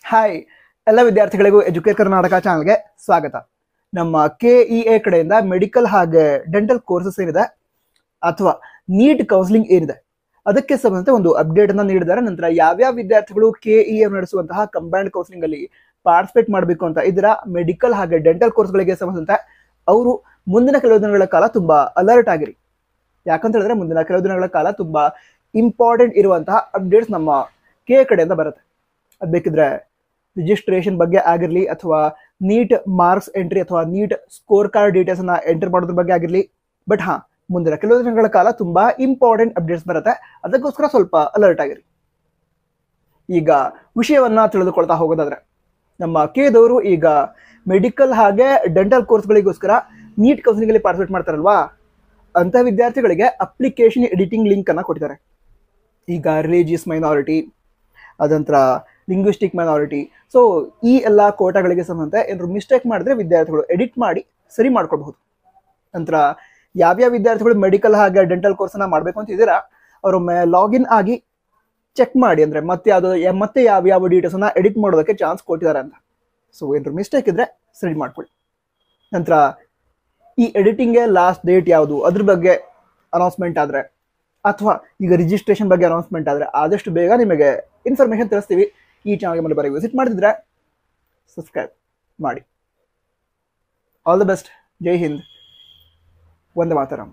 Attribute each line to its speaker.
Speaker 1: Hi ಎಲ್ಲ ವಿದ್ಯಾರ್ಥಿಗಳಿಗೂ educate Karnataka ಚಾನಲ್ಗೆ ಸ್ವಾಗತ. ನಮ್ಮ KEA ಕಡೆಯಿಂದ ಮೆಡಿಕಲ್ ಹಾಗೆ ಡೆಂಟಲ್ ಕೋರ್ಸಸ್ ಏನಿದೆ ಅಥವಾ ನೀಟ್ ಕೌನ್ಸಿಲಿಂಗ್ ಏನಿದೆ ಅದಕ್ಕೆ ಸಂಬಂಧಿಸಿದ ಒಂದು ಅಪ್ಡೇಟ್ ಅನ್ನ ನೀಡಿದ್ದಾರೆ. ನಂತರ ಯಾವ್ಯಾವ ವಿದ್ಯಾರ್ಥಿಗಳು KEA ನಡೆಸುವಂತಹ ಕಂಬೈನ್ಡ್ ಕೌನ್ಸಿಲಿಂಗ್ ಅಲ್ಲಿ ಪಾರ್ಟಿಸಿಪೇಟ್ ಮಾಡಬೇಕು ಅಂತ ಇದರ ಮೆಡಿಕಲ್ ಹಾಗೆ ಡೆಂಟಲ್ ಕೋರ್ಸ್ಗಳಿಗೆ ಸಂಬಂಧಿಸಿದಂತೆ ಅವರು ಮುಂದಿನ ಕೆಲವು ದಿನಗಳ ಕಾಲ ತುಂಬಾ ಅಲರ್ಟ್ ಆಗಿರಿ. ಯಾಕಂತ ಹೇಳಿದ್ರೆ ಮುಂದಿನ ಕೆಲವು ದಿನಗಳ ಕಾಲ ತುಂಬಾ ಇಂಪಾರ್ಟೆಂಟ್ ಇರುವಂತಹ ಅಪ್ಡೇಟ್ಸ್ ನಮ್ಮ KEA ಕಡೆಯಿಂದ ಬರುತ್ತೆ. ಅದ್ ಬೇಕಿದ್ರೆ ರಿಜಿಸ್ಟ್ರೇಷನ್ ಬಗ್ಗೆ ಆಗಿರಲಿ ಅಥವಾ ನೀಟ್ ಮಾರ್ಕ್ಸ್ ಎಂಟ್ರಿ ಅಥವಾ ನೀಟ್ ಸ್ಕೋರ್ ಕಾರ್ಡ್ ಡೀಟೇಲ್ಸ್ ಅನ್ನ ಎಂಟರ್ ಮಾಡೋದ್ರ ಬಗ್ಗೆ ಆಗಿರಲಿ. ಬಟ್ ಮುಂದಿನ ಕೆಲವು ದಿನಗಳ ಕಾಲ ತುಂಬಾ ಇಂಪಾರ್ಟೆಂಟ್ ಅಪ್ಡೇಟ್ಸ್ ಬರುತ್ತೆ, ಅದಕ್ಕೋಸ್ಕರ ಸ್ವಲ್ಪ ಅಲರ್ಟ್ ಆಗಿರಿ. ಈಗ ವಿಷಯವನ್ನ ತಿಳಿದುಕೊಳ್ತಾ ಹೋಗೋದಾದ್ರೆ ನಮ್ಮ KEAದವರು ಈಗ ಮೆಡಿಕಲ್ ಹಾಗೆ ಡೆಂಟಲ್ ಕೋರ್ಸ್ಗಳಿಗೋಸ್ಕರ ನೀಟ್ ಕೌನ್ಸಿಲಿಂಗ್ ಅಲ್ಲಿ ಪಾರ್ಟಿಸಿಪೇಟ್ ಮಾಡ್ತಾರಲ್ವಾ, ಅಂತ ವಿದ್ಯಾರ್ಥಿಗಳಿಗೆ ಅಪ್ಲಿಕೇಶನ್ ಎಡಿಟಿಂಗ್ ಲಿಂಕ್ ಅನ್ನ ಕೊಟ್ಟಿದ್ದಾರೆ. ಈಗ ರಿಲಿಜಿಯಸ್ ಮೈನಾರಿಟಿ, ಅದಂತರ ಲಿಂಗ್ವಿಸ್ಟಿಕ್ ಮೈನಾರಿಟಿ, ಸೊ ಈ ಎಲ್ಲ ಕೋಟಾಗಳಿಗೆ ಸಂಬಂಧ ಏನಾದ್ರು ಮಿಸ್ಟೇಕ್ ಮಾಡಿದ್ರೆ ವಿದ್ಯಾರ್ಥಿಗಳು ಎಡಿಟ್ ಮಾಡಿ ಸರಿ ಮಾಡ್ಕೊಳ್ಬಹುದು. ನಂತರ ಯಾವ್ಯಾವ ವಿದ್ಯಾರ್ಥಿಗಳು ಮೆಡಿಕಲ್ ಹಾಗೆ ಡೆಂಟಲ್ ಕೋರ್ಸನ್ನ ಮಾಡಬೇಕು ಅಂತ ಇದ್ದೀರಾ ಅವರು ಲಾಗಿನ್ ಆಗಿ ಚೆಕ್ ಮಾಡಿ, ಅಂದ್ರೆ ಮತ್ತೆ ಯಾವ್ಯಾವ ಡೀಟೇಲ್ಸ್ ಅನ್ನ ಎಡಿಟ್ ಮಾಡೋದಕ್ಕೆ ಚಾನ್ಸ್ ಕೊಟ್ಟಿದ್ದಾರೆ ಅಂತ. ಸೊ ಏನಾದ್ರು ಮಿಸ್ಟೇಕ್ ಇದ್ರೆ ಸರಿ ಮಾಡ್ಕೊಳ್ಳಿ. ನಂತರ ಈ ಎಡಿಟಿಂಗ್ಗೆ ಲಾಸ್ಟ್ ಡೇಟ್ ಯಾವುದು ಅದ್ರ ಬಗ್ಗೆ ಅನೌನ್ಸ್ಮೆಂಟ್ ಆದ್ರೆ ಅಥವಾ ಈಗ ರಿಜಿಸ್ಟ್ರೇಷನ್ ಬಗ್ಗೆ ಅನೌನ್ಸ್ಮೆಂಟ್ ಆದರೆ ಆದಷ್ಟು ಬೇಗ ನಿಮಗೆ ಇನ್ಫಾರ್ಮೇಶನ್ ತಿಳಿಸ್ತೀವಿ. ಈ ಚಾನಲ್ಗೆ ಮೇಲೆ ಬರೀ ವಿಸಿಟ್ ಮಾಡಿದ್ರೆ ಸಬ್ಸ್ಕ್ರೈಬ್ ಮಾಡಿ. All the best. ಜೈ ಹಿಂದ್. ವಂದೇ ಮಾತರಂ.